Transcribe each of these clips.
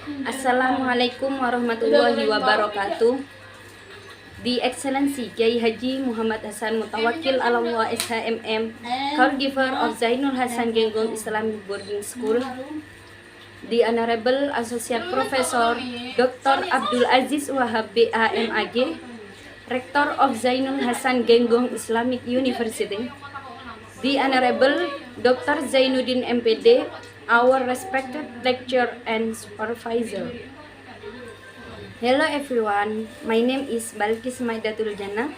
Assalamualaikum warahmatullahi wabarakatuh. The Excellency Kiai Haji Muhammad Hasan Mutawakil Allah SHMM, caregiver of Zainul Hasan Genggong Islamic Boarding School, the Honorable Associate Professor Dr. Abdul Aziz Wahab BAMAG, Rector of Zainul Hasan Genggong Islamic University, the Honorable Dr. Zainuddin MPD, our respected lecturer and supervisor. Hello everyone, my name is Balkis Maidatul Jannah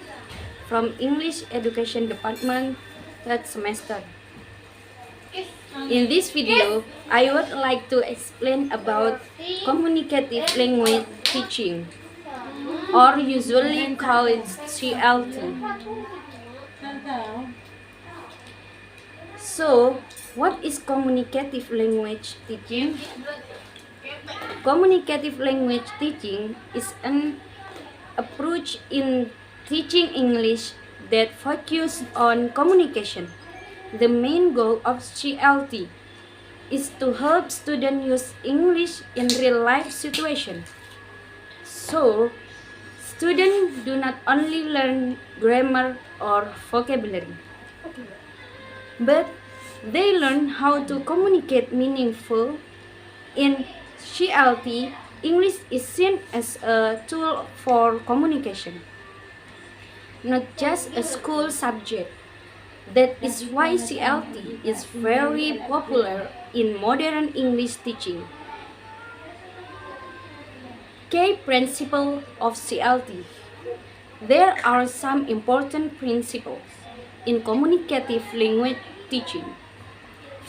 from English Education Department, 3rd semester. In this video, I would like to explain about communicative language teaching, or usually called CLT. So, what is communicative language teaching? Communicative language teaching is an approach in teaching English that focuses on communication. The main goal of CLT is to help students use English in real-life situations. So, students do not only learn grammar or vocabulary, but they learn how to communicate meaningful. In CLT, English is seen as a tool for communication, not just a school subject. That is why CLT is very popular in modern English teaching. Key principle of CLT. There are some important principles in communicative language teaching.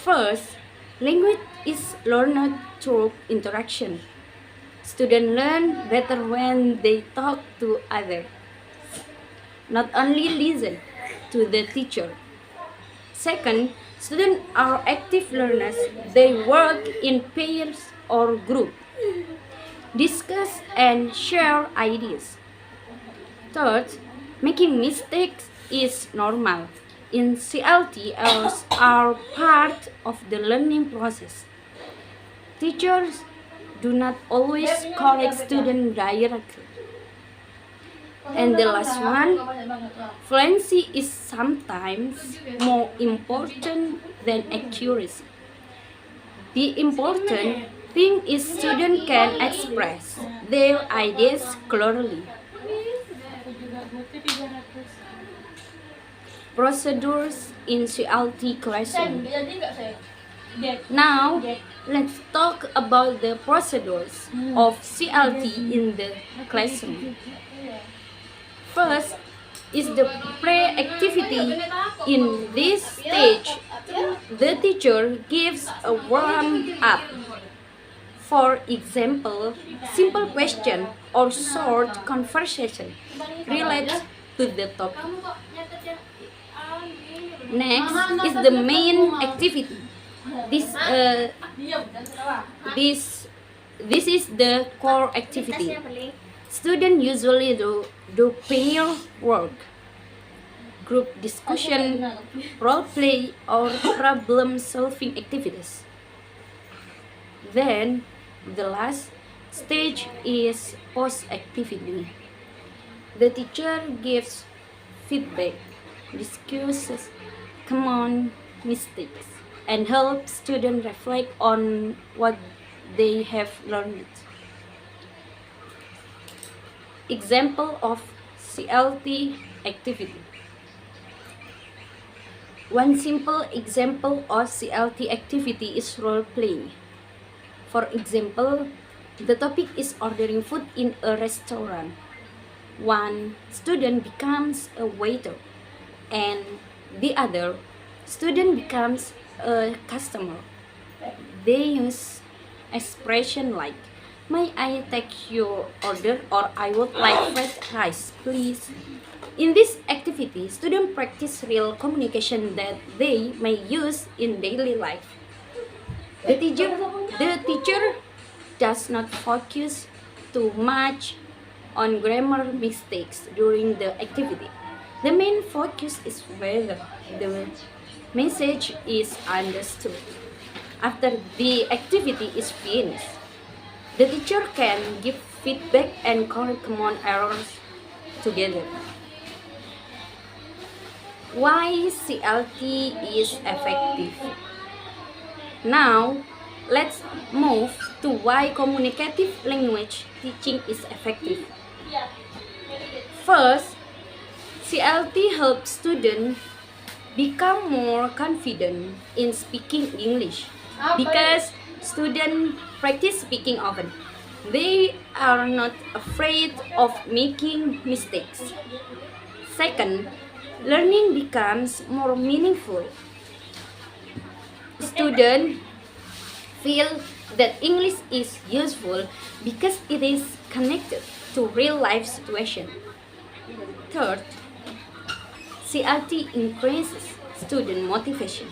First, language is learned through interaction. Students learn better when they talk to others, not only listen to the teacher. Second, students are active learners. They work in pairs or groups, discuss and share ideas. Third, making mistakes is normal. In CLT, errors are part of the learning process. Teachers do not always correct students directly. And the last one, fluency is sometimes more important than accuracy. The important thing is students can express their ideas clearly. Procedures in CLT classroom. Now, let's talk about the procedures of CLT in the classroom. First is the pre-activity. In this stage, the teacher gives a warm-up. For example, simple question or short conversation related to the topic. Next is the main activity. This is the core activity. Students usually do pair work, group discussion, role play, or problem solving activities. Then the last stage is post activity. The teacher gives feedback, discusses common mistakes, and helps students reflect on what they have learned. Example of CLT activity. One simple example of CLT activity is role play. For example, the topic is ordering food in a restaurant. One student becomes a waiter, and the other student becomes a customer. They use expression like, "May I take your order?" or "I would like fried rice, please." In this activity, students practice real communication that they may use in daily life. The teacher does not focus too much on grammar mistakes during the activity. The main focus is whether the message is understood. After the activity is finished, The teacher can give feedback and correct common errors together. Why CLT is effective? Now, let's move to why communicative language teaching is effective. First, CLT helps students become more confident in speaking English because students practice speaking often. They are not afraid of making mistakes. Second, learning becomes more meaningful. Students feel that English is useful because it is connected to real life situations. Third, CLT increases student motivation.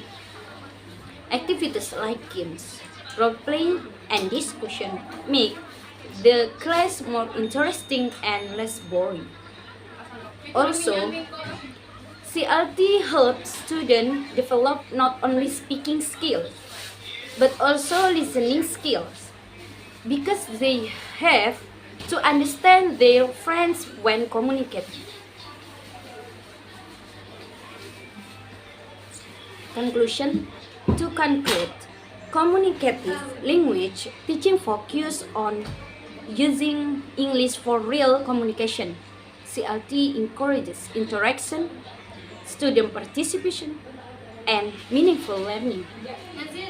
Activities like games, role-playing, and discussion make the class more interesting and less boring. Also, CLT helps students develop not only speaking skills, but also listening skills, because they have to understand their friends when communicating. Conclusion. To conclude, communicative language teaching focus on using English for real communication. CLT encourages interaction, student participation, and meaningful learning.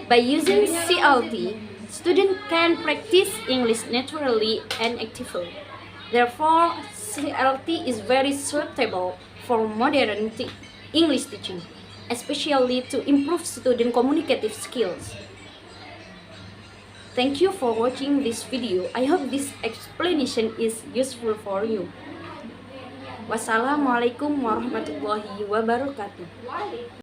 By using CLT, students can practice English naturally and actively. Therefore, CLT is very suitable for modern English teaching, especially to improve student communicative skills. Thank you for watching this video. I hope this explanation is useful for you. Wassalamualaikum warahmatullahi wabarakatuh.